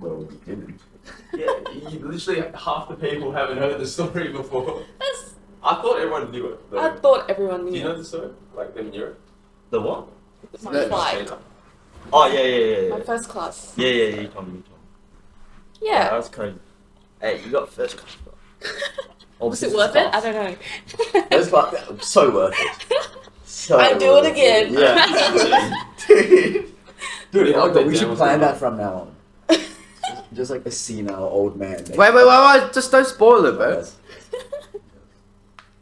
Well, we didn't. Yeah, literally half the people haven't heard the story before. I thought everyone knew it. Though. I thought everyone knew. Do you know the story? Like them in Europe? The what? My flight. Oh, yeah. My first class. Yeah, you told me. Yeah. That was crazy. Hey, you got first class, bro. Was it worth it? I don't know. First class, so worth it. So I'd do it again. Yeah. Dude, we should plan that from now on. Just like a senile old man. Wait. Just don't spoil it, bro.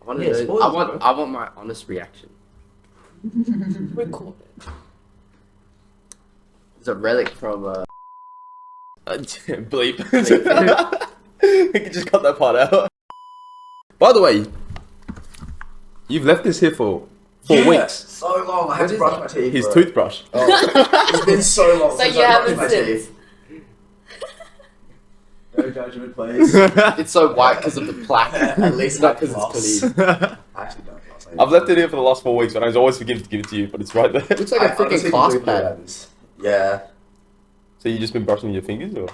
I want my honest reaction. Record it. It's a relic from Bleep. We can just cut that part out. By the way, you've left this here for 4 weeks. So long. I had to brush my teeth. His bro. toothbrush. Oh, it's been so long So since you I haven't brushed my since. teeth. No judgment, please. it's so white because of the plaque. At least not I because floss. it's clean. I actually don't floss. I've left it here for the last 4 weeks, but I always forget to give it to you, but it's right there. Looks like a freaking class pad. Yeah. So you just been brushing with your fingers, or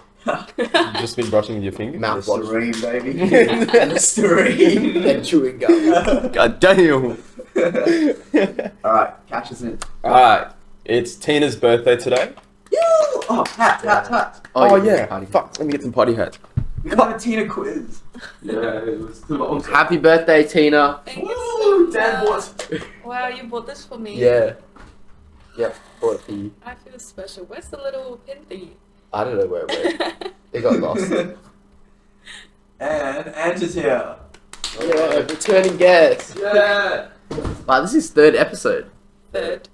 you just been brushing with your fingers? Mouthwash. Listerine, baby. Listerine. And chewing gum. God damn! Alright, catch us in. Alright, it's Tina's birthday today. Oh, hat. Oh yeah, fuck, let me get some party hats. We got a Tina quiz. Yeah, it was too long. Happy birthday, Tina. Thank you so Woo, Dan bought. Wow, you bought this for me. Yeah. Yep, bought it for you. I feel special. Where's the little pin thingy? I don't know where it went. It got lost. And Angie's here. Yeah, returning guest. Yeah! Wow, this is 3rd episode. Third.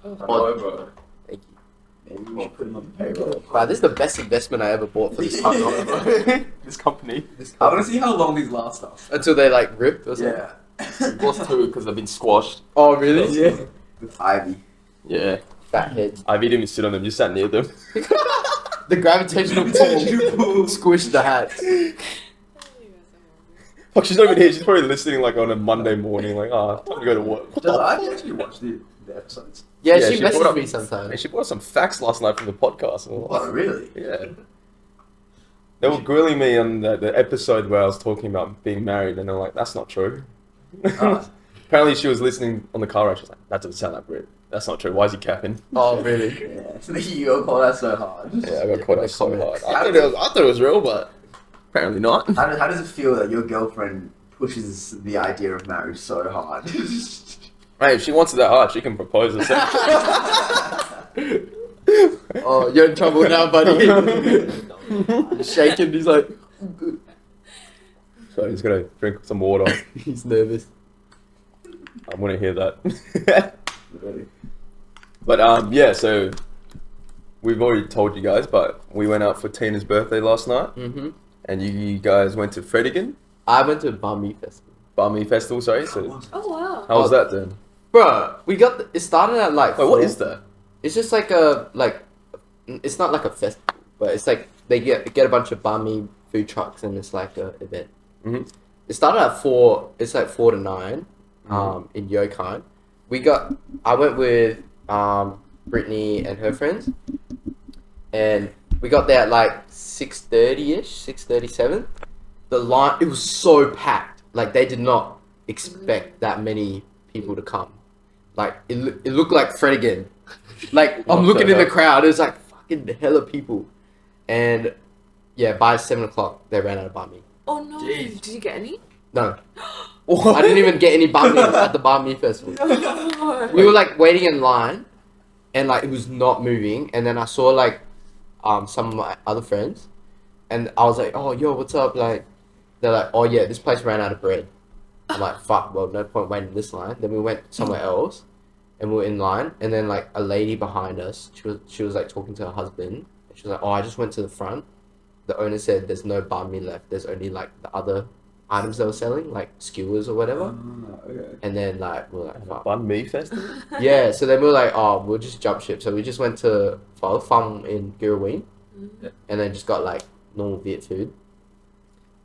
Oh. Bro. Thank you. Maybe we should put him on the payroll. Wow, this is the best investment I ever bought for this company. This company. I want to see how long these last us. Until they like ripped or something. Yeah. Lost 2 because they've been squashed. Oh, really? Yeah. With Ivy. Yeah. Fat heads. I didn't even sit on them, just sat near them. The gravitational pull squished the hats. Fuck, she's not even here. She's probably listening like on a Monday morning, like, time to go to work. Does Ivy actually watch the episodes? Yeah, Yeah, she she brought messaged up- me sometimes. And she brought us some facts last night from the podcast. And all that. Oh, really? Yeah. They were grilling me on the episode where I was talking about being married, and they're like, that's not true. Ah. Apparently she was listening on the car ride. She was like, that doesn't sound like Brit. That's not true. Why is he capping? Oh, really? Yeah. So you got caught out so hard. Yeah, I got caught out so hard. How I thought it was real, but apparently not. How does it feel that your girlfriend pushes the idea of marriage so hard? Hey, if she wants it that hard, she can propose herself. Oh, you're in trouble now, buddy. He's shaking. He's like, So he's gonna drink some water. he's nervous. I'm gonna hear that. But yeah, so we've already told you guys, but we went out for Tina's birthday last night, Mm-hmm. and you guys went to Fredigan I went to a Banh Festival. Banh Festival. Sorry, so Oh wow. how was that then? Bro, we got it started at like. Wait, what 4. is that? It's just like it's not like a festival, but it's like they get a bunch of Banh food trucks and it's like a event. Mm-hmm. It started at 4. It's like 4 to 9. In Yokan. I went with Brittany and her friends, and we got there at like 6:30ish, 6:37. The line, it was so packed. Like they did not expect that many people to come. Like it looked like Fred again. Like I'm looking in the crowd, there's like fucking hella people, and yeah, by 7 o'clock they ran out of banh mi. Oh no. Jeez. Did you get any? No. I didn't even get any banh mi at the Banh Mi festival. We were like waiting in line, and like it was not moving. And then I saw like some of my other friends, and I was like, "Oh, yo, what's up?" Like, they're like, "Oh yeah, this place ran out of bread." I'm like, "Fuck, well, no point waiting in this line." Then we went somewhere else, and we were in line. And then like a lady behind us, she was like talking to her husband. And she was like, "Oh, I just went to the front. The owner said there's no banh mi left. There's only like the other items they were selling, like skewers or whatever." Okay. And then like we're like, fuck. Banh Mi Festival? Yeah, so then we were like, oh, we'll just jump ship. So we just went to Pho Phum in Gurween, and then just got like normal Viet food.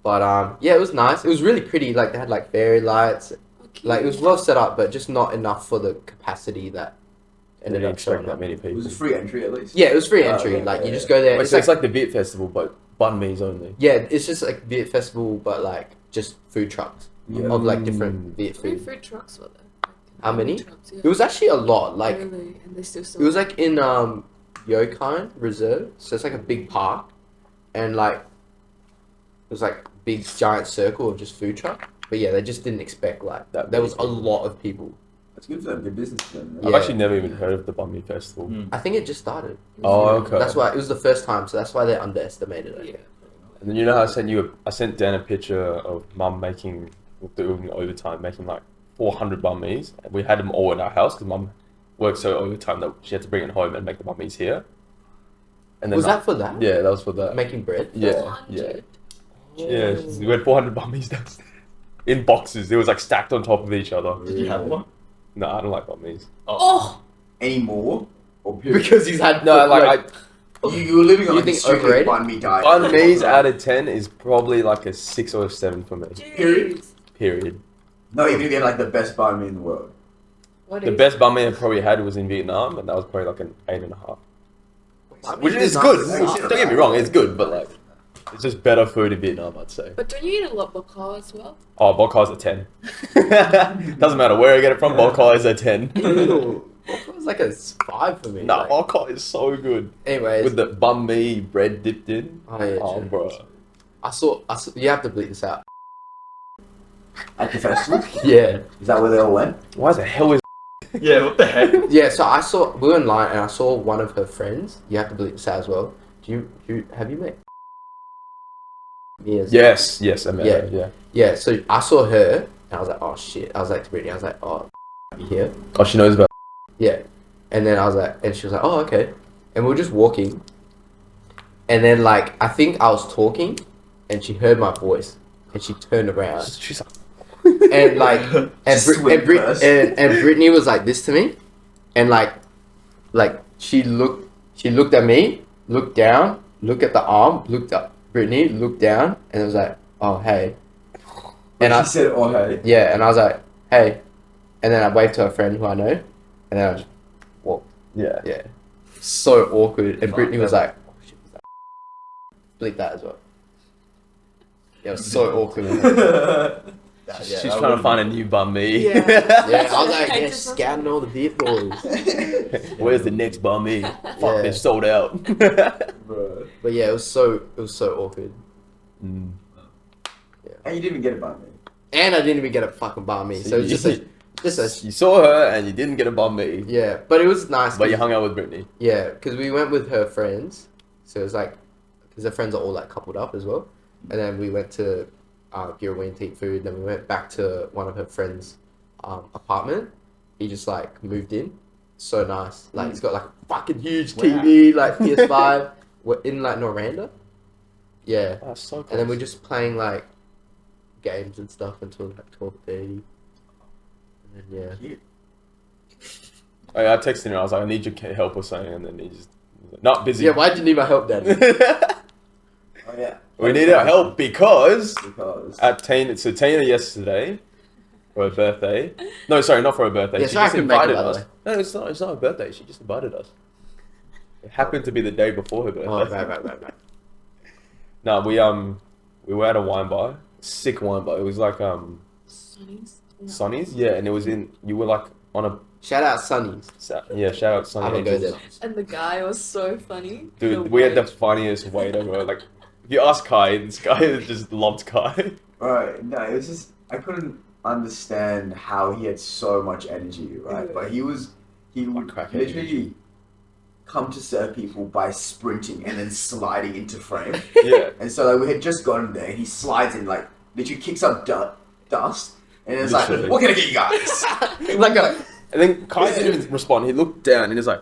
But yeah, it was nice. It was really pretty. Like they had like fairy lights. Okay. Like it was well set up, but just not enough for the capacity that And they didn't expect that many people. It was a free entry at least. Yeah, it was free Oh, entry. yeah, like yeah, you just yeah. go there. Wait, so it's like the Viet Festival, but banh mi's only. yeah, it's just like Viet Festival, but like just food trucks Yeah. of like different Viet How many food. food trucks were there? How many? Trucks, yeah. It was actually a lot. Like Really? And they still it was like in Yokine Reserve, so it's like a big park, and like it was like big giant circle of just food truck. But yeah, they just didn't expect like That there many was a lot of people. That's good for them. Good business for them. Yeah. I've actually never even heard of the Banh Mi Festival. I think it just started. Oh, okay. That's why it was the first time, so that's why they underestimated it. Yeah. And then you know how I sent Dan a picture of Mum doing overtime, making like 400 banh mi's. And we had them all in our house because Mum worked so overtime that she had to bring it home and make the banh mi's here. And then Was that for that? Yeah, that was for that. Making bread? Yeah, 400? yeah. We had 400 banh mi's downstairs in boxes. It was like stacked on top of each other. Did you have one? No, I don't like banh mi's. Oh! Any more? Or period? Because he's had No, like You were living on You like a think strictly overrated? banh mi diet. banh mi's out of 10 is probably like a 6 or a 7 for me. Period? Jeez. Period. No, even if you had like the best banh mi in the world. What The is- best banh mi I probably had was in Vietnam, and that was probably like an 8.5. Which is Vietnam good. is nice. Don't get me wrong, it's good, but like, it's just better food in Vietnam, I'd say. But don't you eat a lot of bacau as well? Oh, bok hai's a 10. Doesn't matter where I get it from, bok hai is a 10. Ew. It was like a 5 for me. Nah, like, bok hai is so good. anyways, With the banh mi bread dipped in. oh, yeah, Oh, true. bro. I saw. You have to bleep this out. At the festival? Yeah. Is that where they all went? Why the hell is Yeah, what the heck? Yeah. So we were in line and I saw one of her friends. You have to bleep this out as well. Have you met? Yes, I met Yeah. her, yeah. Yeah. So I saw her and I was like, oh shit. I was like to Brittany, I was like, oh, you here? Oh, she knows about Yeah. And then I was like, and she was like, oh, okay. And we were just walking. And then, like, I think I was talking and she heard my voice and she turned around. She's like, And, like, and, Just Brit- swim and, Brit- first. and Brittany was like this to me. And, like she looked at me, looked down, looked at the arm, looked up Brittany, looked down, and it was like, oh, hey. And she I said, oh, hey. yeah, and I was like, hey. And then I waved to a friend who I know, and then I just walked. yeah. Yeah. So awkward. And Fuck, Brittany was that- like, oh shit, was that? Bleep that as well. Yeah, it was so awkward. She's trying to find a new banh mi. Yeah. Yeah, I was like, I yeah, just- scouting all the beer boys. Where's the next banh mi? Fuck, Yeah. they're sold out. Bro. But yeah, it was so awkward. Mm. And you didn't even get a banh mi. And I didn't even get a fucking bar me. So it's just a You saw her and you didn't get a banh mi, yeah. But it was nice. but you 'cause- hung out with Brittany. Yeah, because we went with her friends. So it was like, because her friends are all like coupled up as well. And then we went to Kieran to eat food. Then we went back to one of her friends' apartment. He just like moved in. So nice. Like he's got like a fucking huge TV, like PS5. We're in like Noranda. Yeah. Oh, so close. And then we're just playing like games and stuff until like 12:30. And then yeah. Oh, yeah, I texted him. I was like, I need your help or something, and then he just not busy. Yeah, why'd you need my help, Dad? Oh, yeah. We need our help because Because. at Tina yesterday for her birthday. No, sorry, not for her birthday. Yeah, she sorry I just couldn't make it, invited by the us. way. No, it's not. It's not her birthday. She just invited us. It happened to be the day before her birthday. Oh, right. No, we were at a wine bar. Sick wine bar. It was like Sonny's? No. Sonny's. Yeah, and it was in. You were like on a. Shout out Sonny's. Yeah, shout out Sonny. I would go there. And the guy was so funny. Dude, we had the funniest waiter, bro. Like, if you ask Khai, this guy just loved Khai. Right, no, it was just, I couldn't understand how he had so much energy, right? But he would crack literally energy. come to serve people by sprinting and then sliding into frame. Yeah. And so like, we had just gotten there, and he slides in, like, literally kicks up dust, and it's like, Literally. what can I get you guys? Like a, And then Khai didn't even respond. He looked down and he was like,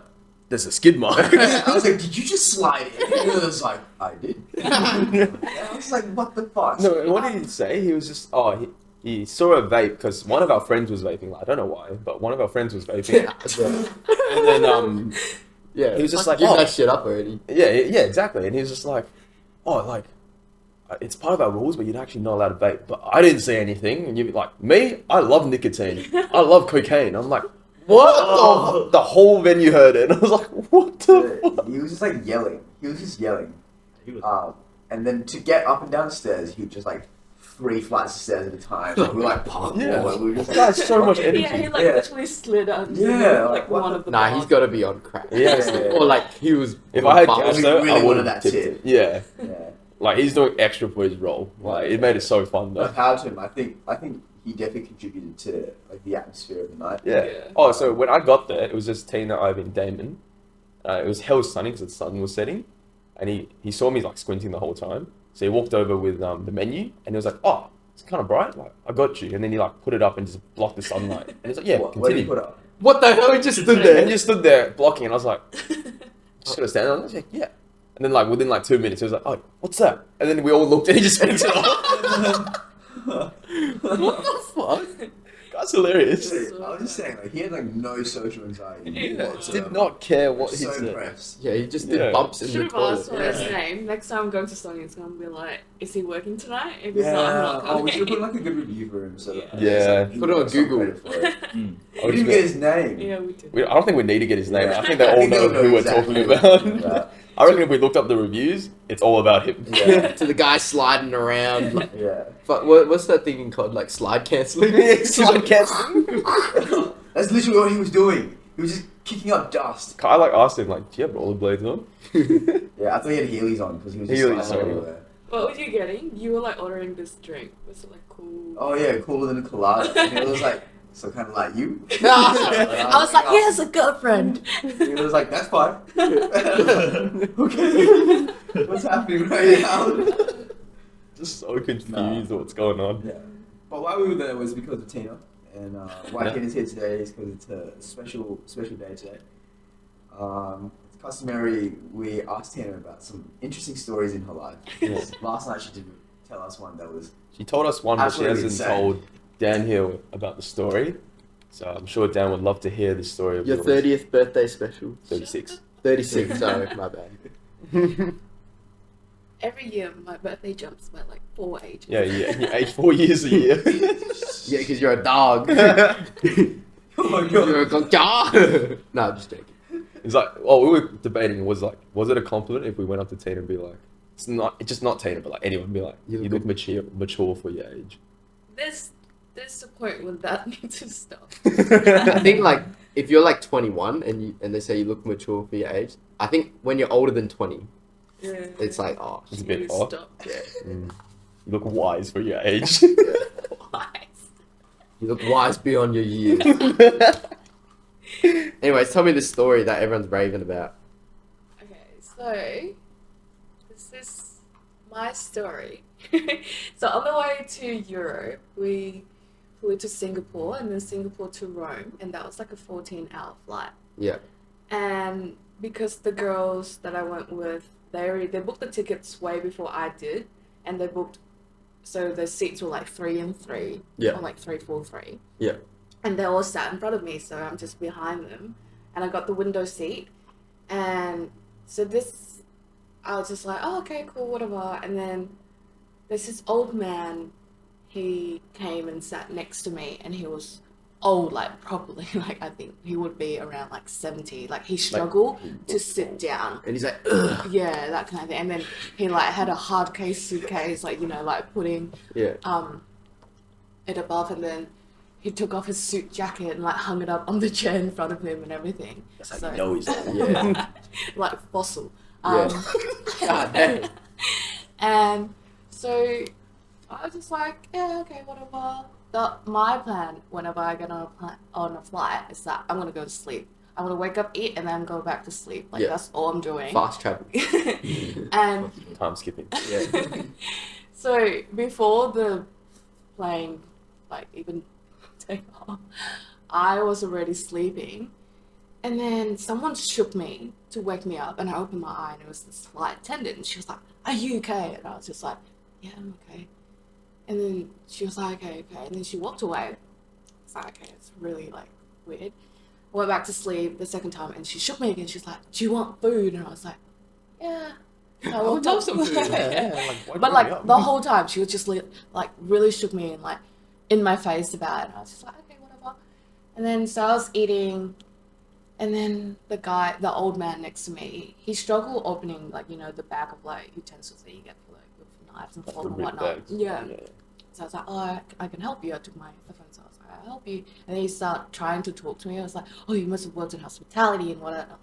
there's a skid mark. I was like, did you just slide in? And he was like, I did. And I was like, what the fuck? No, and what did he say? He was just, he saw a vape because one of our friends was vaping. Like, I don't know why, but one of our friends was vaping. And then, yeah. he was just like, give oh. that shit up already. yeah, exactly. And he was just like, oh, like, it's part of our rules, but you're actually not allowed to vape. But I didn't say anything. And you're like, me? I love nicotine. I love cocaine. I'm like, What? The whole venue heard it. And I was like, what the fuck? He was just like yelling. He was just yelling. He was. And then to get up and down stairs, he'd just like 3 flights of stairs at a time. So we were like parkour. Yeah. And we were just This guy's so much energy. Yeah, he like Yeah. literally slid under Yeah, like what one the- of the Nah, he's bars. got to be on crack. Yeah. Or like he was. If I had bumped. cash we though, really I would wanted have that tipped tip. it. Yeah. Yeah. Like he's doing extra for his role. Like it made it so fun But though. power to him. I think he definitely contributed to like the atmosphere of the night. Yeah. Yeah. Oh, so when I got there, it was just Tina, Ivy, and Damon. It was hell sunny because the sun was setting, and he saw me like squinting the whole time. So he walked over with the menu, and he was like, "Oh, it's kind of bright. Like I got you." And then he like put it up and just blocked the sunlight. And he's like, "Yeah, What did he continue." put up? What the hell? He just stood And there. he just stood there blocking, and I was like, "Just gonna stand there." I was like, "Yeah." And then like within like 2 minutes, he was like, "Oh, what's that?" And then we all looked, and he just picked it up. What the fuck? Guy's hilarious. Dude, I was just saying, like he had like no social anxiety. Yeah. whatsoever. Did not care I what was he so said. impressed. Yeah, he just did Yeah. bumps in the Should have asked toilet. for his Yeah. name. Next time I'm going to Sony, it's gonna be like, is he working tonight? If he's Yeah. not, I'm not Oh, we should coming. put like a good review for him. So that- Yeah. he Put it on gets some Google. credit for it. Mm. We didn't even get his name. Yeah, we did. I don't think we need to get his name. Yeah. I think they all know they'll who we're exactly talking what we're talking about. I reckon if we looked up the reviews, it's all about him. Yeah. To the guy sliding around. Like, Yeah. fuck, what's that thing called? Like slide cancelling? Slide cancelling. That's literally what he was doing. He was just kicking up dust. I like asked him like, "Do you have rollerblades on?" Yeah, I thought he had Heelys on because he was just Heelys, sliding oh. everywhere. What were you getting? You were like ordering this drink. Was it like cool? Oh yeah, cooler than a colada. And it was like, so kind of like you. I was like, he has a girlfriend. He was like, that's fine. Okay. What's happening right now? Just so confused what's going on. Yeah. But why we were there was because of Tina. And why Yeah. Tina's here today is because it's a special day today. It's customary we asked Tina about some interesting stories in her life. Yeah. Last night she did tell us one that was She told us one, but she Absolutely hasn't insane. told Dan here about the story. So I'm sure Dan would love to hear the story of Your yours. 30th birthday special. 36. 36, sorry, my bad. Every year, my birthday jumps by like 4 ages. Yeah, you age 4 years a year. Yeah, because you're a dog. oh my You're a god. dog. No, I'm just joking. It's like, oh, we were debating. Was it a compliment if we went up to Tina and be like, it's just not Tina, but like anyone be like, You you look look mature for your age. There's a point when that needs to stop. I think like if you're like 21 and they say you look mature for your age, I think when you're older than 20, Yeah. it's like oh It's a bit You odd. stop. yeah, You look wise for your age. Wise. you look wise beyond your years. Anyways, tell me the story that everyone's raving about. Okay, so this is my story. So on the way to Europe, we flew to Singapore and then Singapore to Rome, and that was like a 14-hour flight. Yeah, And because the girls that I went with, they booked the tickets way before I did, and they booked, so the seats were like 3 and 3, Yeah. or like 3, 4, 3. Yeah. And they all sat in front of me, so I'm just behind them, and I got the window seat, and so I was just like, oh, okay, cool, whatever. And then there's this old man, he came and sat next to me, and he was old, like properly, like I think he would be around like 70. Like he struggled to sit down. and he's like, ugh. Yeah, that kind of thing. And then he like had a hard case suitcase, like, you know, like putting Yeah, it above, and then he took off his suit jacket and like hung it up on the chair in front of him and everything. That's how So- you know he's yeah, like fossil. yeah. God damn. And so I was just like, yeah, okay, whatever. My plan whenever I get on a flight is that I'm gonna go to sleep. I'm gonna wake up, eat, and then go back to sleep. Like Yeah. that's all I'm doing. Fast travel. And Time skipping. Yeah, so before the plane like even take off, I was already sleeping, and then someone shook me to wake me up, and I opened my eye, and it was this flight attendant, and she was like, "Are you okay?" And I was just like, "Yeah, I'm okay." And then she was like, "Okay, okay," and then she walked away. It's like, okay, it's really like weird. I went back to sleep the second time, and she shook me again. She's like, "Do you want food?" And I was like, "Yeah." I would love some food. But like the whole time, she was just like really shook me and like in my face about it. And I was just like, okay, whatever. And then so I was eating, and then the old man next to me, he struggled opening like the bag of like utensils that you get for like with knives and fork and whatnot. Yeah. So I was like, oh, I can help you. I took my headphones off. I was like, I'll help you. And then he started trying to talk to me. I was like, oh, you must have worked in hospitality and whatnot.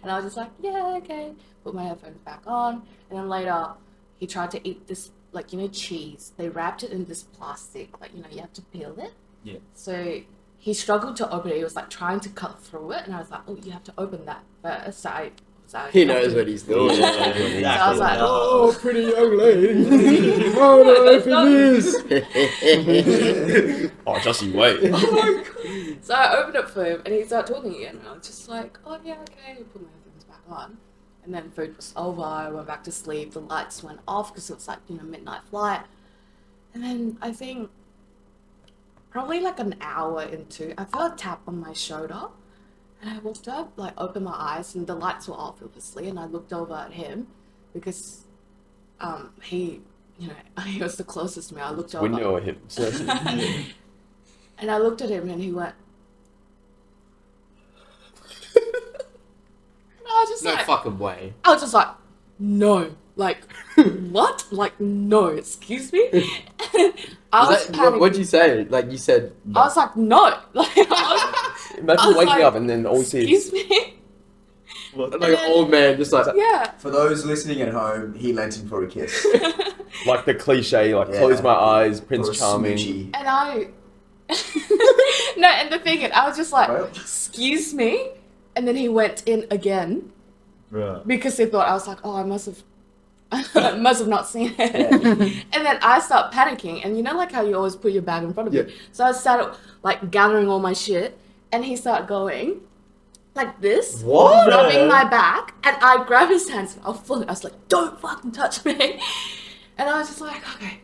And I was just like, yeah, okay. Put my headphones back on. And then later, he tried to eat this, like, cheese. They wrapped it in this plastic, like, you have to peel it. Yeah. So he struggled to open it. He was like trying to cut through it. And I was like, oh, you have to open that first. So He knows what he's doing. So I was like, Oh, pretty young lady. How do I open this? Oh, just you wait. So I opened it for him and he started talking again. And I was just like, oh, yeah, okay. Put my headphones back on. And then food was over. I went back to sleep. The lights went off because it was like, midnight flight. And then I think probably like an hour into, I felt a tap on my shoulder. And I woke up, like, opened my eyes, and the lights were off, obviously, and I looked over at him because he, he was the closest to me. I looked over. Window or him. And I looked at him, and he went. And I was just No like, fucking way. I was just like, no. Like, what? Like, no, excuse me? I was panicking. What'd you say? Like, you said... I was like, no. Like, Imagine waking up and then all you see excuse me? Like an old man, just like... Yeah. For those listening at home, he leant in for a kiss. like the cliche, like Yeah. close my eyes, For Prince a Charming. smoochie. And I... No, and the thing is, I was just like, Well. excuse me? And then he went in again Bruh. because he thought I was like, oh, I must have not seen it. Yeah. And then I start panicking, and like how you always put your bag in front of you. So I started like gathering all my shit, and he started going like this, What? rubbing my back, and I grabbed his hands. I was like, don't fucking touch me. And I was just like, okay.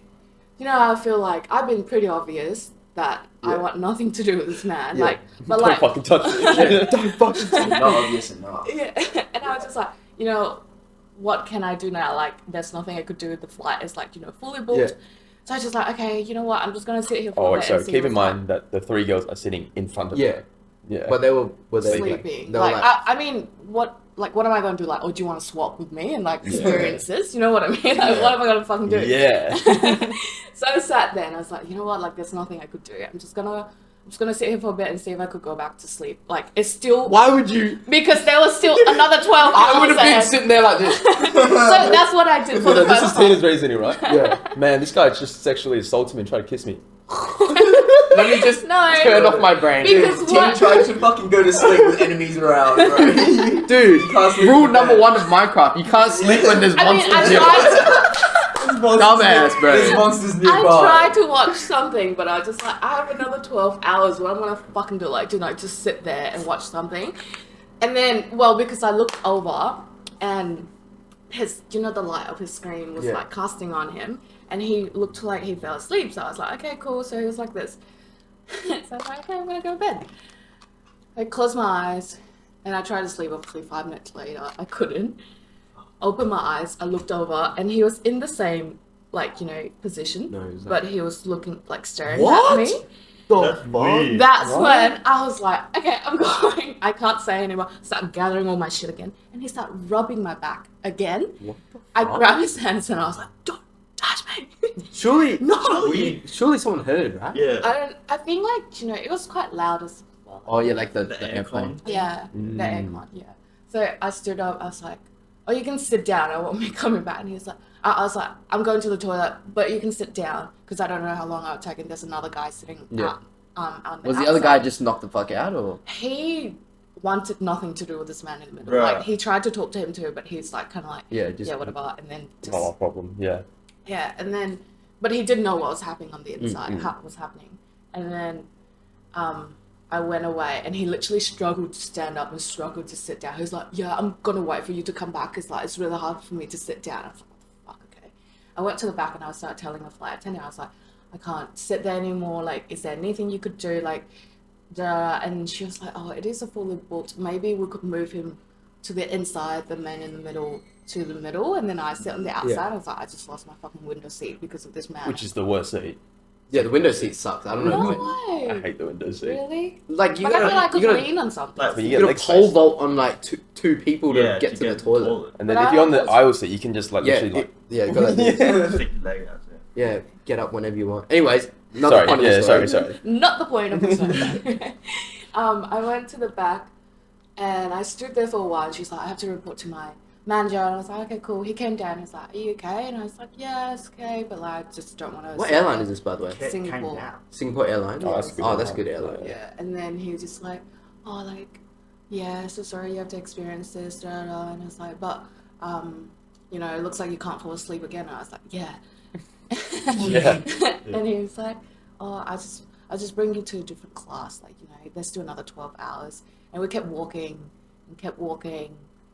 I feel like I've been pretty obvious that I want nothing to do with this man. Yeah. Like, but Don't like, fucking touch me. Don't fucking touch me. Not obvious enough. yeah. And I was just like, what can I do now? Like, there's nothing I could do. The flight is like, fully booked. Yeah. So I was just like, okay, you know what? I'm just gonna sit here for Oh, a wait, bit so and see keep in what's mind that the three girls are sitting in front of Yeah. her. Yeah. But they were they sleeping. They were Like, I mean, what am I gonna do? Like, oh, do you want to swap with me and like experience this? You know what I mean? Like, what am I gonna fucking do? Yeah. So I sat there and I was like, you know what? Like, there's nothing I could do. I'm just gonna sit here for a bit and see if I could go back to sleep. Like, it's still... Why would you? Because there was still another 12 hours I would have been ahead. sitting there like this. So that's what I did for the This first is time. Tina's reasoning, right? Yeah. Man, this guy just sexually assaulted me and tried to kiss me. Let me just No. turn off my brain. Because Tim what? tried to fucking go to sleep with enemies around, bro. Dude, You can't sleep rule with number that. 1 of Minecraft. You can't sleep when there's I mean, monsters I nearby. Dumbass, bro. There's monsters I nearby. tried to watch something, but I was just like, I have another 12 hours. What I'm gonna fucking do? Like, just sit there and watch something. And then, because I looked over and his, the light of his screen was like casting on him, and he looked like he fell asleep. So I was like, okay, cool. So he was like this. So I was like, okay, I'm gonna go to bed. I closed my eyes and I tried to sleep. Obviously, 5 minutes later, I couldn't. Opened my eyes, I looked over, and he was in the same, position. No, he's not. But he was looking, staring What? at me. The fuck? That's What? when I was like, okay, I'm going. I can't say anymore. Started gathering all my shit again. And he started rubbing my back again. What the I fuck? grabbed his hands and I was like, don't touch me. Surely, No. surely someone heard, right? Yeah. I think, it was quite loud as well. Oh yeah, like the The airplane. Yeah, the aircon, yeah. So I stood up, I was like, oh, you can sit down, I won't be coming back. And he was like, I was like, I'm going to the toilet, but you can sit down, because I don't know how long I'll take, and there's another guy sitting out on Was the outside. other guy just knocked the fuck out, or? He wanted nothing to do with this man in the middle. Bruh. Like, he tried to talk to him too, but he's like, kind of like, Yeah, just whatever, and then just, Not our problem, yeah. yeah, and then, but he didn't know what was happening on the inside, what was happening. And then, I went away, and he literally struggled to stand up and struggled to sit down. He was like, yeah, I'm gonna wait for you to come back. It's like, it's really hard for me to sit down. I was like, what the fuck, okay. I went to the back and I started telling the flight attendant, I was like, I can't sit there anymore. Like, is there anything you could do? Like, and she was like, oh, it is a fully booked. Maybe we could move him to the inside, the man in the middle to the middle, and then I sit on the outside. I was like, I just lost my fucking window seat because of this man. Which is the worst seat. Yeah, the window seat sucks. I don't know. No why. I way. hate the window seat. Really? Like you But I feel gotta, like I you could gotta, lean on something. Like, But you you get gotta leg pole space. vault on like two people to get to the toilet. And then But if I you're on the almost- aisle seat, you can just like Yeah, literally like. yeah, you gotta, Stick your leg out. yeah, get up whenever you want. Anyways, another Sorry, point of yeah, the story. sorry. Not the point of the story. I went to the back and I stood there for a while. She's like, I have to report to my manager. And I was like, okay, cool. He came down. He's like, are you okay? And I was like, yeah, it's okay. But like, I just don't want to. What airline is this, by the way? Singapore. Singapore Airlines. Oh, that's a good Oh, that's airline. good airline. Yeah. And then he was just like, oh, like, yeah, so sorry you have to experience this. Da, da, da. And I was like, but, you know, it looks like you can't fall asleep again. And I was like, yeah. Yeah. And he was like, oh, I'll just bring you to a different class. Like, you know, let's do another 12 hours. And we kept walking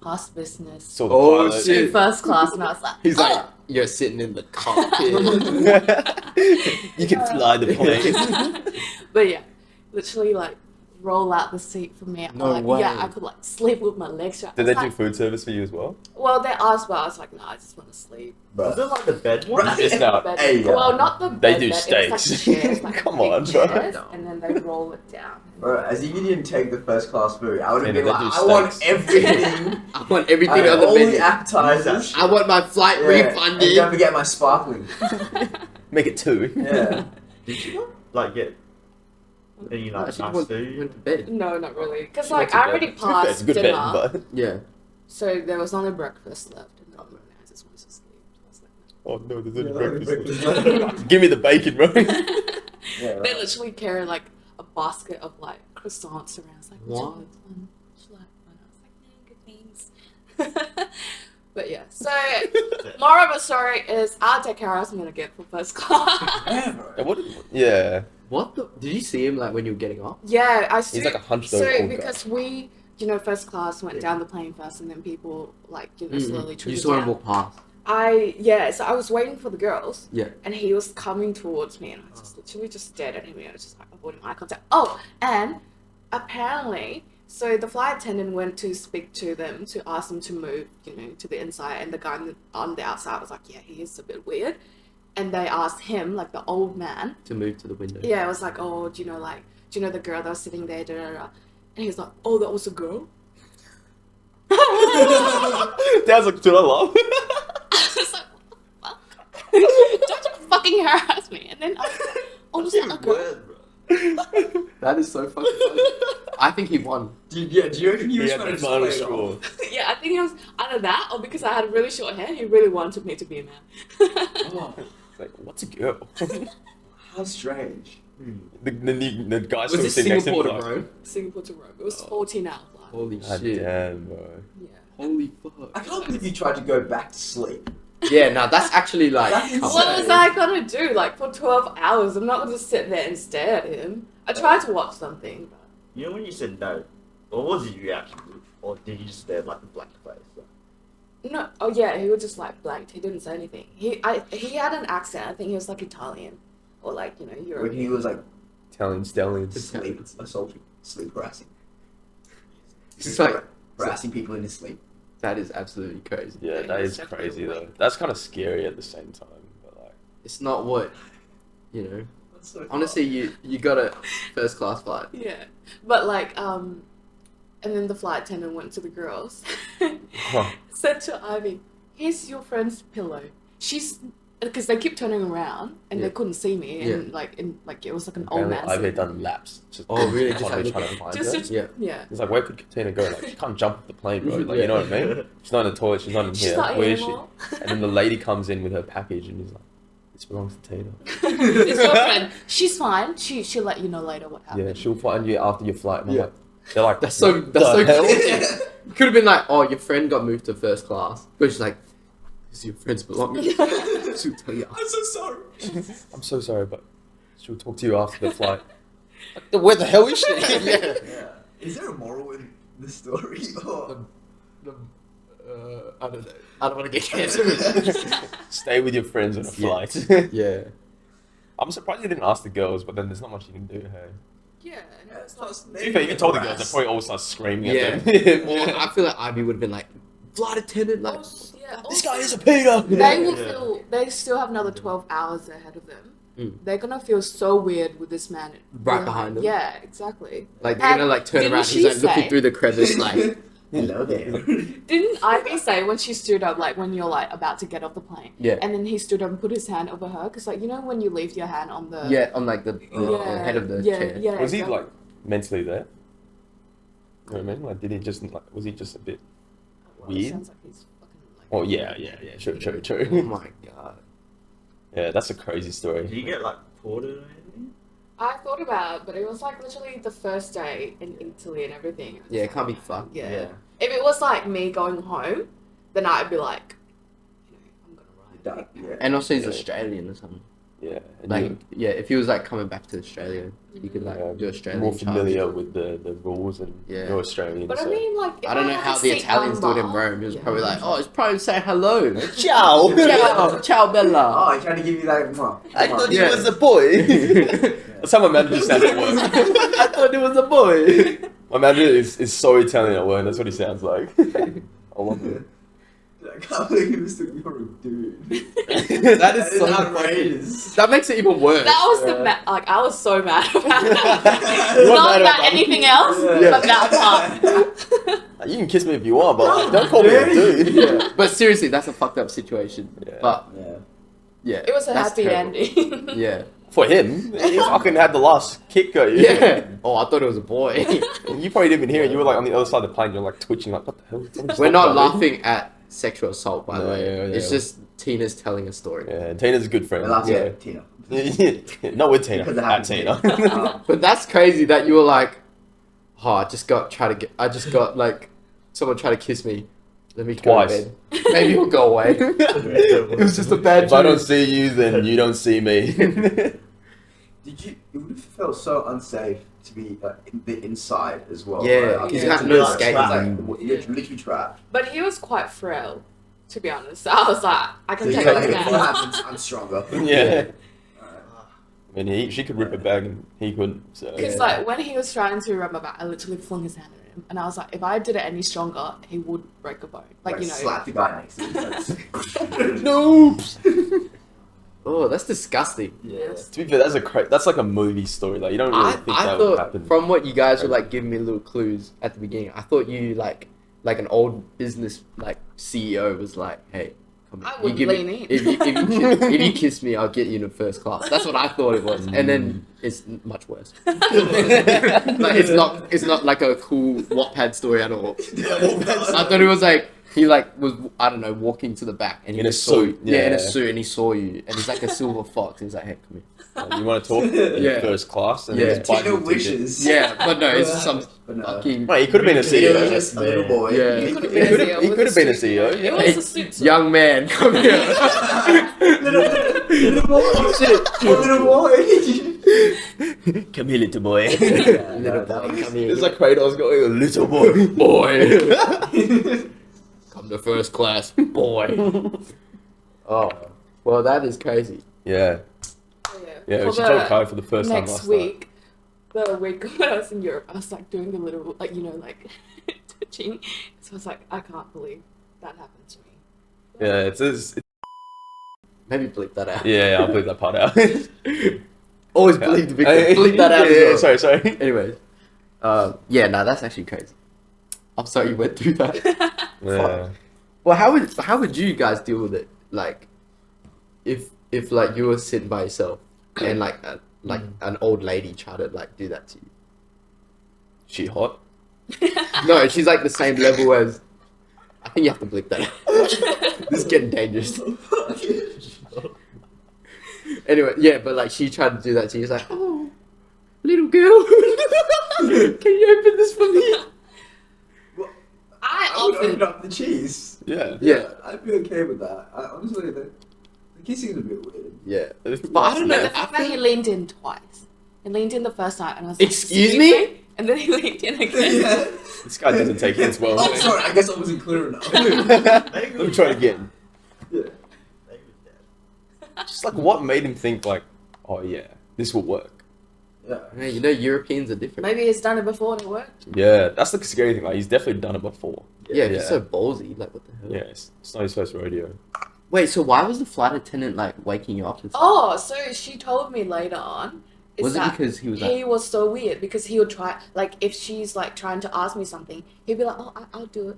past business Saw the Oh, pilot. shit. to first class. And I was like, He's oh! like, you're sitting in the cockpit. You can fly the plane. But yeah, literally like roll out the seat for me. No like, way. Yeah, I could like sleep with my legs shut. Did I they was do like, food service for you as well? well, they asked, but I was like, no, I just want to sleep. Was it like the bed one? Right. It's not. Bed- Hey, well, not the They bed do bed, it was steaks. like chairs, like Come big on, bro. chairs, and then they roll it down. Bro, as if you didn't take the first class food, I would have Yeah, been they like, do I want steaks. everything. I want everything I on the all the menu. appetizers. I want my flight Yeah, and refunded. don't forget my sparkling. Make it 2. Yeah. Did you like get any No, like she nice went food? to bed. No, not really. Because She like went to I already bed. To be fair, passed it's a good dinner, bed, but Yeah. so there was only breakfast left, and then I just wanted to sleep. I was like, oh no, there's Yeah, no breakfast. breakfast. Give me the bacon, bro. Yeah, They right. literally carry like a basket of like croissants around. It's like, would you What? like one? Would you like one? I was like, no, good thanks. But yeah, so more of a story is I'll take care of what I'm gonna get for first class. Yeah, bro. Yeah, what? Yeah, What the? Did you see him like when you were getting off? Yeah, I see. he's like a hunched So over old guy. because we, you know, first class went down the plane first, and then people like slowly You trickled saw him down. walk past. So I was waiting for the girls. Yeah. And he was coming towards me, and I just literally just stared at him, and I was just like avoiding eye contact. Oh, and apparently, so the flight attendant went to speak to them to ask them to move, you know, to the inside, and the guy on the outside was like, yeah, he is a bit weird. And they asked him, like the old man, To move to the window. yeah, it was like, oh, do you know the girl that was sitting there, da, da, da. And he was like, oh, that was a girl? Dad's like, did I laugh? I was like, what the fuck? Don't you fucking harass me. And then I was like, oh, was that a girl? That is so fucking funny. I think he won. Do you reckon he was Yeah, trying the to final play it straw. off? Yeah, I think it was either that or because I had really short hair, he really wanted me to be a man. Oh, It's like, what's a girl? how strange. The guy Was still this sitting next to him. Singapore to like, Rome? Singapore to Rome. It was 14 hours flight. Holy God shit. damn, bro. Yeah. Holy I fuck. can't believe you tried to go back to sleep. Yeah, now that's actually like. That's come insane. on. What was I gonna do? Like for 12 hours, I'm not gonna just sit there and stare at him. I tried to watch something, but You know when you said no, what was his reaction? Or did you just stare like a blank face? no. Oh yeah, he was just like blanked. He didn't say anything. He had an accent. I think he was like Italian or like When European. he was like Italian stallions. sleep assaulting, sleep harassing. It's like. Harassing people in his sleep. That is absolutely crazy. Yeah, Yeah, that he was is definitely crazy though. awake. That's kind of scary at the same time. But like, It's not what, you know. That's so Honestly, you got a first class flight. Yeah, but like and then the flight attendant went to the girls, said to Ivy, "Here's your friend's pillow. She's." Because they keep turning around and Yeah. they couldn't see me, and it was like an old apparently man. I've done laps. Just Oh, really? Just constantly like trying to find Just her. to- Yeah. yeah. It's like, where could Katina go? Like, she can't jump off the plane, bro. Like, Yeah. you know what I mean? She's not in the toilet. She's not in She's here. not Where here is she? anymore. And then the lady comes in with her package, and he's like, "This belongs to Tina." It's your friend. She's fine. She'll let you know later what happened. Yeah, she'll find you after your flight. And I'm Yeah. like, they're like, That's so. "What That's so. the hell?" You could have been like, oh, your friend got moved to first class, but she's like, this is your friend's belongings. She'll tell you. I'm so sorry. I'm so sorry, but she'll talk to you after the flight. Like, where the hell is she? Yeah. Yeah. Is there a moral in the story? Or... I don't know. I don't want to get cancer. Stay with your friends on a Yeah. flight. Yeah. I'm surprised you didn't ask the girls, but then there's not much you can do, hey? Yeah. And Yeah, it's it's like, not- To be fair, you told the girls, they probably all start screaming Yeah. at them. Or I feel like Ivy would have been like, flight attendant, like. yeah, This also, guy is a Peter! They will Yeah. feel they still have another 12 hours ahead of them. they're gonna feel so weird with this man Right behind them. Yeah, exactly. Like they're gonna like turn didn't around. she He's like looking say- through the crevice, like Hello there. Didn't Ivy say when she stood up, like when you're like about to get off the plane, Yeah. and then he stood up and put his hand over her, because like you know when you leave your hand on the on like the head of the chair. yeah. Was he exactly. like mentally there? You know what I mean? Like, did he just like? Was he just a bit? Well, it weird? sounds like he's fucking like. Oh yeah. True. Oh my god. Yeah, that's a crazy Did story. you get like ported or anything? I thought about it, but it was like literally the first day in Italy and everything. Yeah, it can't be fun. Yeah. If it was like me going home, then I'd be like, I'm gonna ride. Yeah. And also he's Yeah. Australian or something. Yeah, and Like you're if he was like coming back to Australia, he could like do Australian. more charge. familiar with the rules, and Yeah. you're Australian. But so. I mean, like, if I don't know had how a the seat Italians do it in number- Rome. He was Yeah. probably like, oh, it's probably saying hello. Ciao. Ciao, Bella. Oh, he's trying to give you that. I thought Yeah. he was a boy. That's how my manager sounds at work. I thought it was a boy. My manager is so Italian at work. That's what he sounds like. I love it. I can't believe you mistook me for a dude. That is so outrageous. That makes it even worse. That was Yeah. the like I was so mad about that. You weren't Not mad about about that. anything else, Yeah. but that part. You can kiss me if you want, but like, don't call me a dude. Yeah. But seriously, that's a fucked up situation. Yeah. But Yeah. yeah, It was a that's happy terrible. ending. Yeah. For him, he fucking had the last kick at you. Yeah. Oh, I thought it was a boy. You probably didn't even hear it. You were like on the other side of the plane. You're like twitching, like what the hell? Someone We're not stop that. laughing at sexual assault, by the No, way. yeah, It's yeah. just Tina's telling a story. Yeah, Tina's a good friend. I love yeah. Tina. Not with Tina. Because it At happened to me. Tina. But that's crazy that you were like, oh, I just got like someone tried to kiss me. Let me go Twice. to bed. Maybe he'll go away. It was just a bad If I don't dream. see you, then you don't see me. Did you? It would have felt so unsafe to be in the inside as well. Yeah, Like, he's to got be, no like, escape. trapped, Mm. like, you're literally trapped. But he was quite frail, to be honest. I was like, I So can you're take like, it if what now. happens, I'm stronger. Yeah. Alright. I mean, she could rip a bag and he couldn't. So. Because Yeah. like when he was trying to rub my back, I literally flung his hand at him, and I was like, if I did it any stronger, he would break a bone. Like you know. slap the guy next to you. Nope. Oh, that's disgusting. Yeah. To be fair, that's like a movie story. Like you don't really think I that would thought happen. from what you guys were like giving me little clues at the beginning, I thought you like an old business like CEO was like, hey, come I here. would you lean in. If you kiss me, I'll get you into first class. That's what I thought it was, and then it's much worse. Like it's not like a cool Wattpad story at all. I thought it was like he like was I don't know walking to the back and he In a just saw suit, you. Yeah, in a yeah. suit, and he saw you, and he's like a silver fox. He's like, hey, come here. You want to talk? Yeah. First class. And Yeah. just bite Tina your ticket. wishes. Yeah, but no, it's some But no. fucking Mate, he could have been a Tina was CEO. just a little boy. Yeah. He He could could have been a have CEO. with been a suit. CEO. It Yeah. was a suit. young man. Come here. Little boy. Little boy. Come here, little boy. Little boy, come here. It's like Kratos going, little boy. Boy. Come to first class, boy. Oh, well, that is crazy. Yeah. Yeah, For she the told Khai for the first time next last week, the week when I was in Europe, I was like doing the little, like, you know, like touching. So I was like, I can't believe that happened to me. night. Yeah, it's Maybe bleep that out. yeah, I'll bleep that part out. Always bleep the victim. Bleep that out. Yeah, as well. sorry. Anyways, yeah, no, that's actually crazy. I'm sorry you went through that. Yeah. Well, how would you guys deal with it? Like, if like you were sitting by yourself and like an old lady tried to like do that to you. She hot? No, she's like the same level as. I think you have to bleep that out. This is getting dangerous. Anyway, yeah, but like she tried to do that to you. She's like, oh, little girl, can you open this for me? I I would open offered. up the cheese. Yeah. Yeah, I'd be okay with that. Honestly, the kissing is a bit weird. yeah. But But I don't know. But the I fact that he feel, leaned in twice. He leaned in the first time, and I was like, Excuse me? And then he leaned in again. Yeah. This guy doesn't take hints well. Oh, sorry. I guess I wasn't clear enough. Let me try it again. Yeah. Just like what made him think like, oh yeah, this will work. Yeah. man, you know, Europeans are different. Maybe he's done it before and it worked. Yeah, that's the scary thing. Like he's definitely done it before. Yeah, Yeah. he's so ballsy. Like, what the hell? Yeah, it's not his first rodeo. Wait, so why was the flight attendant like waking you up and stuff? Oh, so she told me later on. Is Was it that because he was like, he was so weird because he would try, like, if she's like trying to ask me something, he'd be like, "Oh, I'll do it."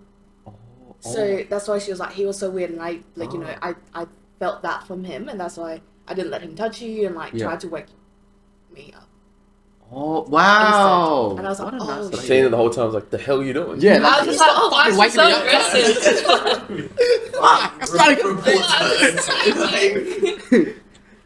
So that's why she was like, he was so weird, and I like, you know, I felt that from him, and that's why I didn't let him touch you and like Yeah. try to wake me up. oh wow, And I was like, what a oh, nice shit. lady. Seeing it the whole time, I was like, the hell are you doing? Yeah, I was just like, oh, why is she so aggressive?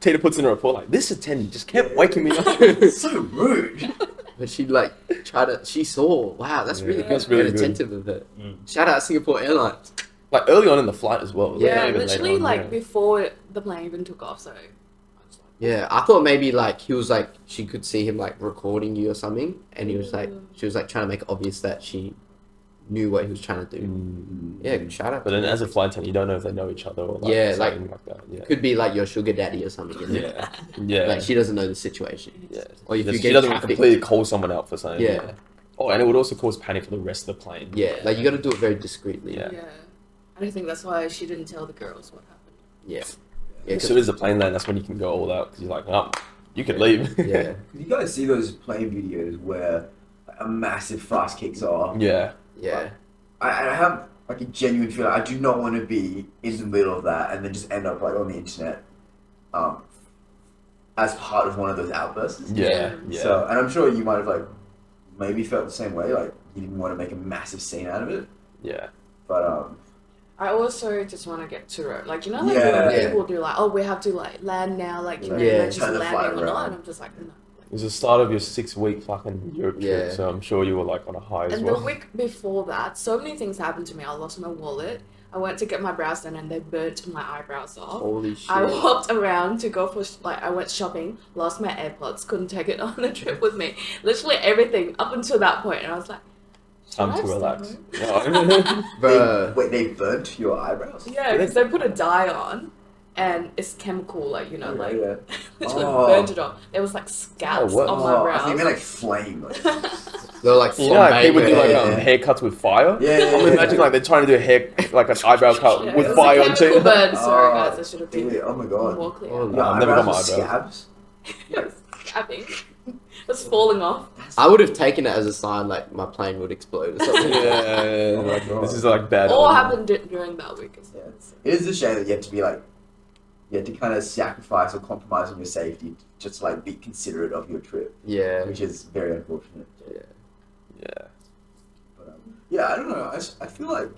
Tina puts in a report like, this attendant just kept waking me up. So rude. But she like tried to. She saw. Wow, that's really Yeah, good. that's really and good. attentive of her. Mm. Shout out Singapore Airlines. Like early on in the flight as well. Yeah, not even literally later on, like yeah. before the plane even took off. So I was like, Yeah, I thought maybe like he was like she could see him like recording you or something, and he was like she was like trying to make it obvious that she knew what he was trying to do. Yeah, shout out. But to then him. as a flight attendant, you don't know if they know each other or like, Yeah, like- something like that. Yeah. Could be like your sugar daddy or something. You know? Yeah. Yeah. Like she doesn't know the situation. Yeah. Or if you she get doesn't trafficked. completely call someone out for something. Yeah. Oh, and it would also cause panic for the rest of the plane. Yeah, like you got to do it very discreetly. Yeah. yeah. I don't think that's why she didn't tell the girls what happened. Yeah. Yeah. As soon as the plane lands, that's when you can go all out because you're like, oh, you can leave. Yeah. You guys see those plane videos where a massive fast kicks off? Yeah. Yeah. I have like a genuine feeling I do not want to be in the middle of that and then just end up like on the internet, as part of one of those outbursts. Yeah. Yeah. So, and I'm sure you might have like maybe felt the same way, like you didn't want to make a massive scene out of it. Yeah. But I also just want to get to it. Like, you know, like Yeah. when people do like, oh, we have to like land now, like, you know, Yeah. emergency Turn the flight landing or not. around. And I'm just like, no. It was the start of your 6-week fucking Europe trip, Yeah. so I'm sure you were like on a high as And well. the week before that, so many things happened to me. I lost my wallet. I went to get my brows done and they burnt my eyebrows off. Holy shit. I walked around to go for I went shopping, lost my AirPods, couldn't take it on the trip with me. Literally everything up until that point, and I was like, Time should to I relax. stay home? No. Bruh. wait, they burnt your eyebrows? Yeah, because they put a dye on, and it's chemical, like, you know, like Yeah. literally Oh. burnt it off. There was like scalps Oh, what? on my I brows. think they like flame. Like, They're like You know, like people do like Yeah. haircuts with fire. Yeah, yeah, I'm yeah. imagining like they're trying to do a hair, like an eyebrow cut Yeah, with it was fire a on chemical too. burn. Sorry, Oh, guys, I should have been dude, oh my god. more clear. Oh, Your I've never got eyebrows my were eyebrows. It was scabbing. It was falling off. I would have taken it as a sign like my plane would explode or something. Yeah, Oh my like, God. this is like bad. All omen. happened during that week. As well. It is a shame that you have to be like, you have to kind of sacrifice or compromise on your safety just to like be considerate of your trip, Yeah. which is very unfortunate. Yeah. Yeah. But yeah, I don't know. I feel like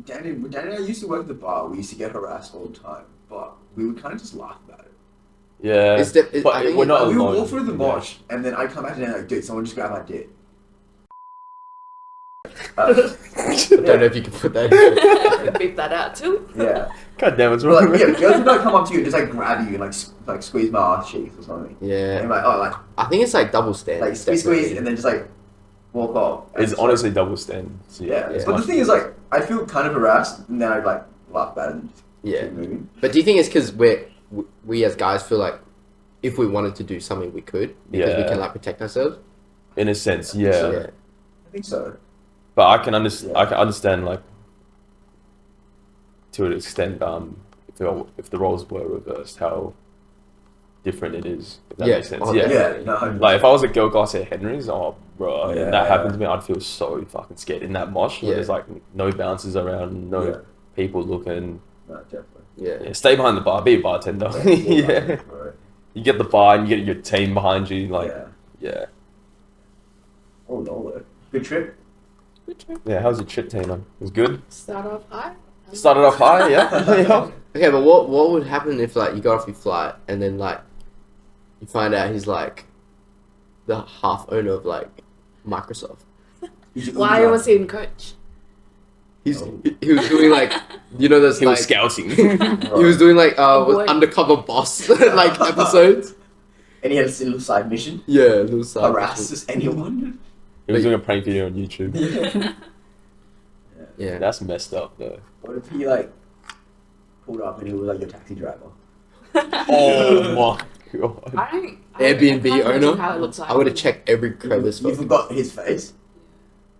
Danny and I used to work at the bar. We used to get harassed all the time, but we would kind of just laugh about it. Yeah. It's I But think we're not Like, we would alone. walk through the Yeah. mosh, and then I'd come back to Danny like, dude, someone just grabbed my dick. I don't know if you can put that in. Beep that out too. Yeah. God damn, it's But, wrong. like, yeah, girls would like come up to you and just like grab you and like squeeze my ass cheeks or something. Yeah. And like, oh, like I think it's like double standards. squeeze, definitely. and then just like walk off. And It's just, honestly double standards. yeah. it's But the much- thing is, like, I feel kind of harassed, and then I'd like laugh about it and just Yeah. keep moving. But do you think it's because we as guys feel like if we wanted to do something we could because we Yeah. can like protect ourselves? in a sense, I think yeah. so. Yeah. I think so. But I can understand. Yeah. I can understand like to an extent. If the roles were reversed, how different it is. If that Yeah. makes sense. Oh, Yeah. Yeah. No. Like if I was a girl guy at Henry's, oh bro, Yeah. and that happened to me, I'd feel so fucking scared in that mosh where Yeah. there's like no bouncers around, no Yeah. people looking. No, definitely. Yeah. Yeah, stay behind the bar, be a bartender. Yeah, Right. you get the bar and you get your team behind you. Like, Yeah. yeah. Oh no. Good trip. Yeah, how's your trip, Tina? It was good. Start off high. Started off high, yeah. Yeah. Okay, but what would happen if like you got off your flight and then like you find out he's like the half owner of like Microsoft? Why was he in coach? He's Oh. he was doing like you know those He like was scouting. he was doing like with Boy. undercover boss like episodes. And he had a little side mission. Yeah, little side Harass just anyone. He was doing a prank video on YouTube. Yeah. That's messed up, though. What if he like pulled up and he was like your taxi driver? Oh my god. Airbnb I can't imagine owner? How it looks like. I would have checked every crevice You for forgot his face.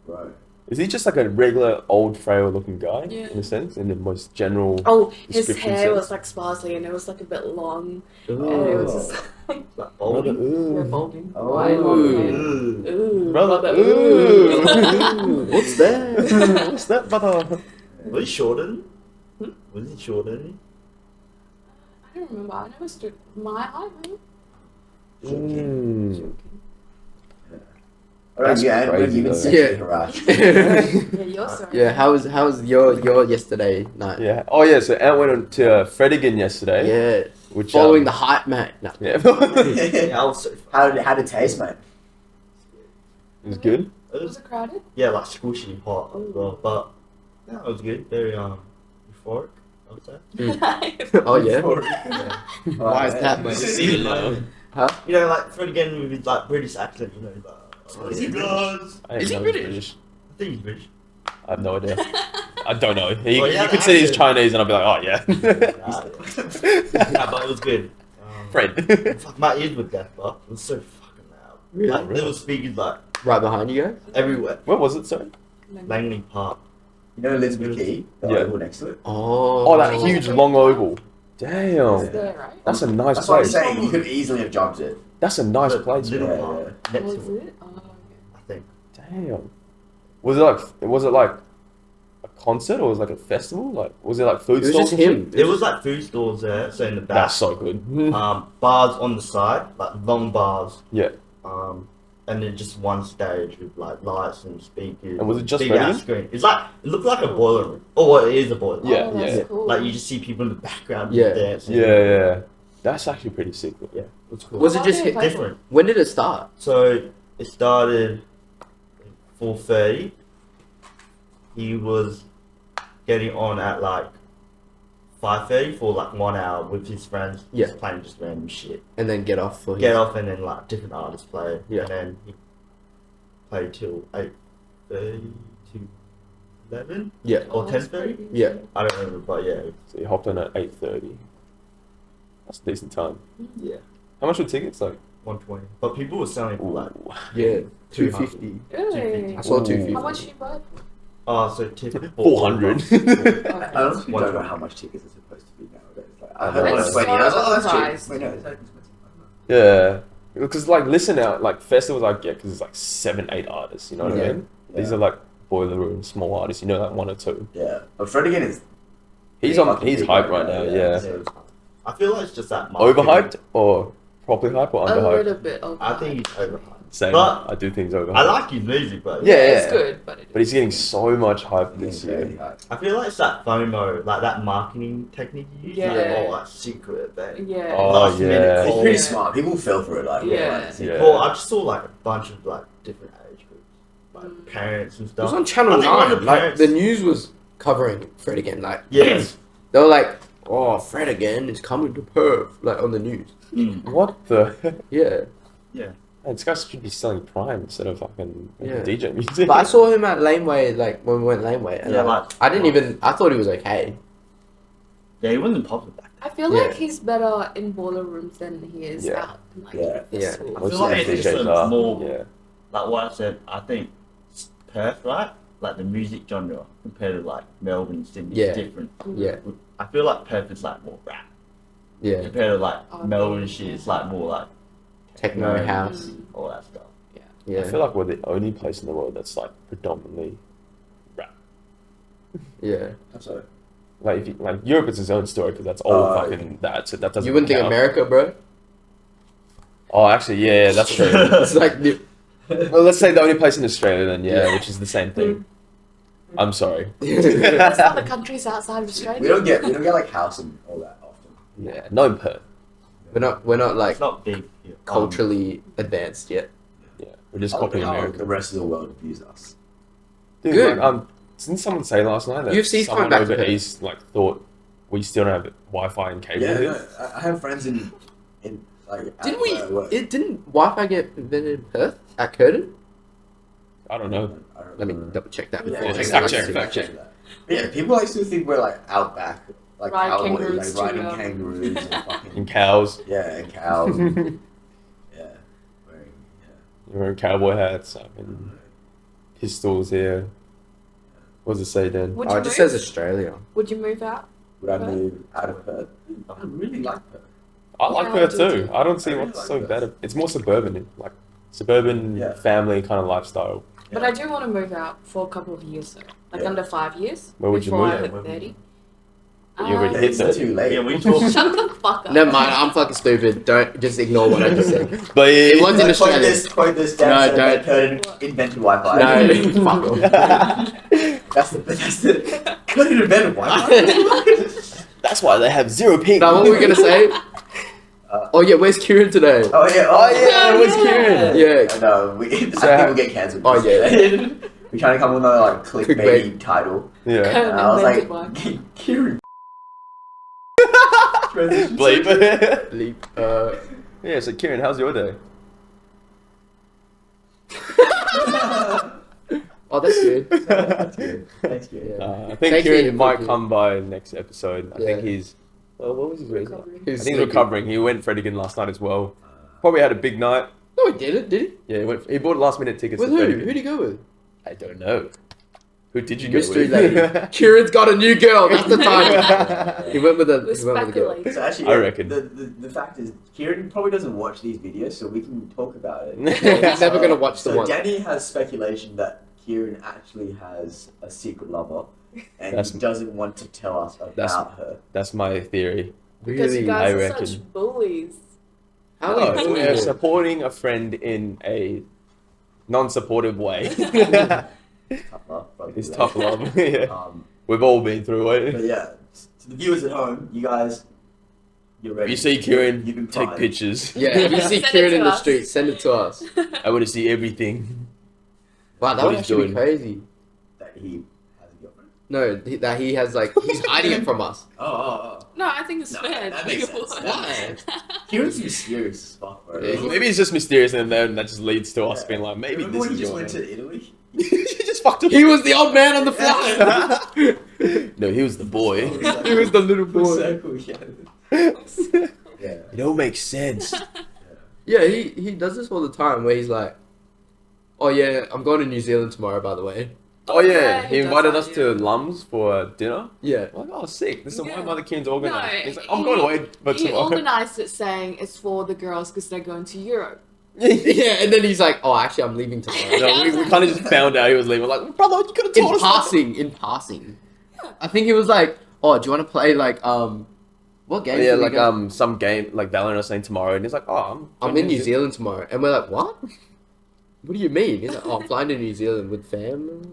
Right. Is he just like a regular old frail looking guy Yeah. in a sense, in the most general? Oh, his Description hair sense. was like sparsely and it was like a bit long. And it Ooh. was just like, Like Brother, balding. ooh. yeah, balding. Oh. Wide long hair. Ooh. Ooh, Brother, ooh. ooh. What's that? What's that, brother? Was he shorter than Hmm? you? Was he shorter than you? I don't remember. I never stood my height, maybe. Mm. Alright, That's yeah, when crazy, you've been though. sexually harassed. Yeah, you're sorry. Yeah, how was your yesterday night? Yeah. Oh yeah. So Ant went on to Fredigan yesterday. Yeah. Which Following the hype, mate. No. Yeah. Yeah, I was so How did it taste, mate? It was good. It Was was it crowded? yeah, like squishy hot as well, but yeah, it was good. Very euphoric, I would say. Oh yeah. Yeah. Why is that, mate? See it now. Huh? You know, like Fred again with his like British accent. You know, he's like, oh, Is he guys. I didn't Is he know he was British? I think he's British. I have no idea. I don't know. He, Well, yeah, you could the say he's accent. Chinese, and I'd be like, oh yeah. Yeah, but it was good. Fred. Fuck, my ears were deaf, but it was so fucking loud. Really? Like, there were speakers like Right behind you guys? everywhere. Where was it, sorry? Langley Park. You know Elizabeth Key, the Yeah. oval next to it? Oh. Oh, that huge long oval. Damn. It's there, right? That's a nice That's what I'm place. saying. You could easily have jumped it. That's a nice The place. Little Man. Yeah, park next Was to it, it? Oh, okay. I think. Damn. Was it like a concert or was it like a festival? Like was it like food It was stalls? just and him. shit? There was like food stores there, so in the back. That's so good. Bars on the side, like long bars. Yeah. And then just one stage with like lights and speakers. And was it just big Birmingham? ass screen? It's like it looked like a boiler room. Oh, well, it is a boiler room. Yeah, Oh, that's yeah. cool. Like you just see people in the background Yeah. dancing. Yeah. That's actually pretty sick. Yeah, it was cool. Was it How just did it play? different? When did it start? So it started 4:30. He was getting on at like 5:30 for like 1 hour with his friends. Yeah. Just playing just random shit. And then get off for Get his... off and then like different artists play. Yeah. And then he played till 8:30 to 11 Yeah. or Oh, that's 10:30. pretty Yeah. good. I don't remember, but yeah, So you hopped on at 8:30. That's a decent time. yeah, How much were tickets? Like 120. But people were selling for like Yeah. 250. 250. Really? I saw Ooh. 250. How much did you buy it So typically 400. for? I honestly One don't know time. how much tickets are supposed to be nowadays. Like, I I heard know. like It's 20. I was like, oh, that's overpriced. cheap. Wait, no, it's like expensive. Yeah. Because like listen out, like festivals I get because it's like 7-8 artists. You know what Yeah. I mean? These are like boiler room small artists. You know, like 1 or 2. Yeah, but Fred again is He's fucking He's big hyped right now. Yeah. so- I feel like it's just that marketing. Overhyped or properly hyped or A underhyped? little bit of. I think he's overhyped. Same. But I do think he's overhyped. I like his music, but Yeah, it's yeah. good, but But he's getting so much hype this He's very year. hyped. I feel like it's that FOMO, like that marketing technique you use. Yeah. Like, oh, like secret event. yeah. Oh, Last yeah. minute It's call. pretty Yeah. smart. People fell for it. Like, Yeah. like, Yeah. Well, I just saw like a bunch of like different age groups, like Mm. parents and It stuff. was on Channel I think one of 9. Like, parents- the news was covering Fred again. Like, Yes. they were like, oh, Fred again is coming to Perth. Like, on the news. What the? Yeah. Man, this guy should be selling Prime instead of fucking Yeah. DJ music. But I saw him at Laneway, like, when we went Laneway. And Yeah, like, like- I didn't even... I thought he was okay. Yeah, he wasn't popular back I feel Yeah. like he's better in boiler rooms than he is Yeah. out in like Yeah. festivals. Most I feel like of it's the just DJs a are. more- Yeah. then. Like what I said, I think Perth, right? Like the music genre compared to like Melbourne and Sydney Yeah. is different. Yeah. I feel like Perth is like more rap Yeah. compared to like Oh, Melbourne yeah. shit. It's like more like Techno techno, house. all that stuff. Yeah. I feel like we're the only place in the world that's like predominantly rap. Yeah. So, Like, if you, like Europe is its own story because that's all Oh, fucking that. So that doesn't. You wouldn't think count. America, bro? Oh, actually, yeah, that's true. It's like... The, Well, let's say the only place in Australia, then, yeah, Yeah. which is the same thing. I'm sorry. There's other countries outside of Australia. we don't get like house and all that often. Yeah, no in Perth. we're not like It's not big here. culturally advanced yet. Yeah, we're just I don't copying know how America. the rest of the world views us. Dude, Good. like, didn't someone say last night that UFC's someone coming back over to Perth. east like thought we still don't have Wi-Fi and cable? Yeah, here? no, I have friends in like. Didn't at we? where I work. Didn't Wi-Fi get invented in Perth at Curtin? I don't know. I don't Let me know. double check that. Yeah, before I fact say that. check, fact check. that. But yeah, people like to think we're like out back, like Ride cowboys, kangaroos like riding too, yeah. kangaroos and And fucking cows. yeah, and cows. And, yeah, wearing You're wearing cowboy hats, and pistols here. What does it say then? Would Oh, you it just move? says Australia. Would you move out? Would I move out of Perth? I really like Perth. I like Yeah, Perth I do too. too. I don't see I really what's like so Perth. bad. It's more suburban, like suburban Yeah. family kind of lifestyle. But I do want to move out for a couple of years though, like Yeah. under 5 years. Where would you before move? I hit Yeah, 30. You already hit It's 30. too late. Yeah, we talked. Shut the fuck up. Never mind, I'm fucking stupid. Don't just ignore what I just said. But It was in Quote Australia. quote this. No, Dad said don't. that Kurt invented Wi-Fi. No, fuck off. that's the. Kurt invented Wi-Fi. that's why they have 0 ping. Now, what were we gonna say? Oh yeah, where's Kieran today? Oh yeah. Oh yeah, Oh, what's yeah. Kieran? Yeah. I know. I think we'll get cancelled. Oh, yeah. We're trying to come up with another like clickbaity Clickbait. title. Yeah. And I was Invented like, Wi-Fi. Kieran. Bleep. Leap. Yeah, so Kieran, how's your day? Oh, that's good. That's good. That's good. Yeah. I think Thank you, Kieran might Kieran. come by next episode. I think Yeah. he's. Well, what was his reason? Recovery. I think he's recovering. He went Fredigan last night as well. Probably had a big night. No, he didn't. Did he? Yeah, he bought last minute tickets With to who? Fredigan. Who'd he go with? I don't know. Who did you Mystery go with? lady. Kieran's got a new girl. That's the time. He went with a. We're He went with a girl. speculating. So actually, I reckon. the fact is, Kieran probably doesn't watch these videos, so we can talk about it. He's never gonna watch the So one. Danny has speculation that Kieran actually has a secret lover, and That's- he doesn't want to tell us That's- about her. That's my theory. Because you Really? guys I are reckon. such bullies. How No, are you we're doing? supporting a friend in a non-supportive way. Tough love, probably. It's tough love. Yeah. Um, We've all been through but it. yeah, to the viewers at home, you guys, you're If ready. you see Kieran, You've been take primed. pictures. Yeah, if you see Send it Kieran to in the us. street, send it to us. I want to see everything. Wow, that What would he's actually be doing. crazy. That he has a girlfriend. No, that he has like he's hiding it from us. Oh. No, I think it's No, fair. that makes sense. That Why? makes sense. Kieran's mysterious as fuck, bro. Yeah, Maybe it's just mysterious, and then that just leads to us Yeah. being like, maybe Remember this when is he just your went man. to Italy? He just fucked up. He was the old man on the fly. No, he was the boy. He was the little boy. Circle, yeah. Yeah. It all makes sense. Yeah, he does this all the time where he's like, oh yeah, I'm going to New Zealand tomorrow, by the way. Oh yeah, Yeah, he he does invited that, us to Lums for dinner. Yeah. I'm like, oh sick! This is Yeah. why Mother Kieran's organised. No, He's like, I'm going away, but he tomorrow. organised it saying it's for the girls because they're going to Europe. Yeah, and then he's like, oh, actually, I'm leaving tomorrow. No, we kind of just found out he was leaving. We're like, brother, you could have told us. In passing. I think he was like, oh, do you want to play like what game? Yeah, like some game like Valorant or something tomorrow, and he's like, oh, I'm in New Zealand tomorrow, and we're like, what? What do you mean? He's like, oh, I'm flying to New Zealand with family.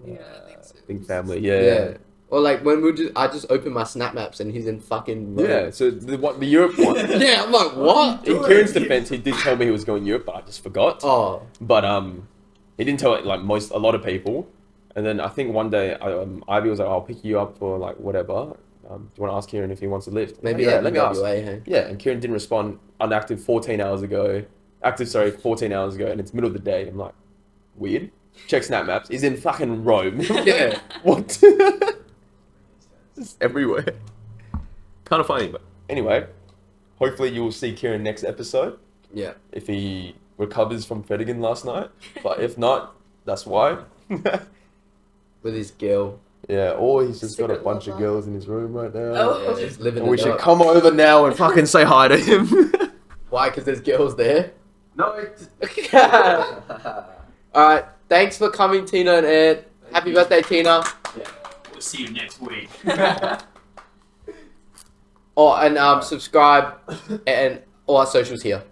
Yeah, I think so. Big family, Yeah. yeah. Or like when I just open my snap maps and he's in fucking Rome. Yeah, so the Europe one. Yeah, I'm like, what? In Kieran's defense, he did tell me he was going Europe, but I just forgot. Oh, But he didn't tell it like a lot of people. And then I think one day Ivy was like, "I'll pick you up for like whatever. Do you want to ask Kieran if he wants to lift?" maybe yeah, like let me ask. WA, hey? Yeah, and Kieran didn't respond. Unactive 14 hours ago. Active, sorry, 14 hours ago, and it's middle of the day. I'm like, weird. Check Snap Maps. He's in fucking Rome. Yeah. What? It's everywhere. Kind of funny, but anyway. Hopefully you will see Kieran next episode Yeah. if he recovers from Fredigan last night. But if not, that's why. With his girl. Yeah, or he's just got a Secret bunch of lover. girls in his room right now. Oh. Yeah, just living And it we should up. come over now and fucking say hi to him. Why? Because there's girls there? No, it's... Alright, thanks for coming, Tina and Ed. Happy birthday, Tina. We'll see you next week. Oh, and subscribe and all our socials here.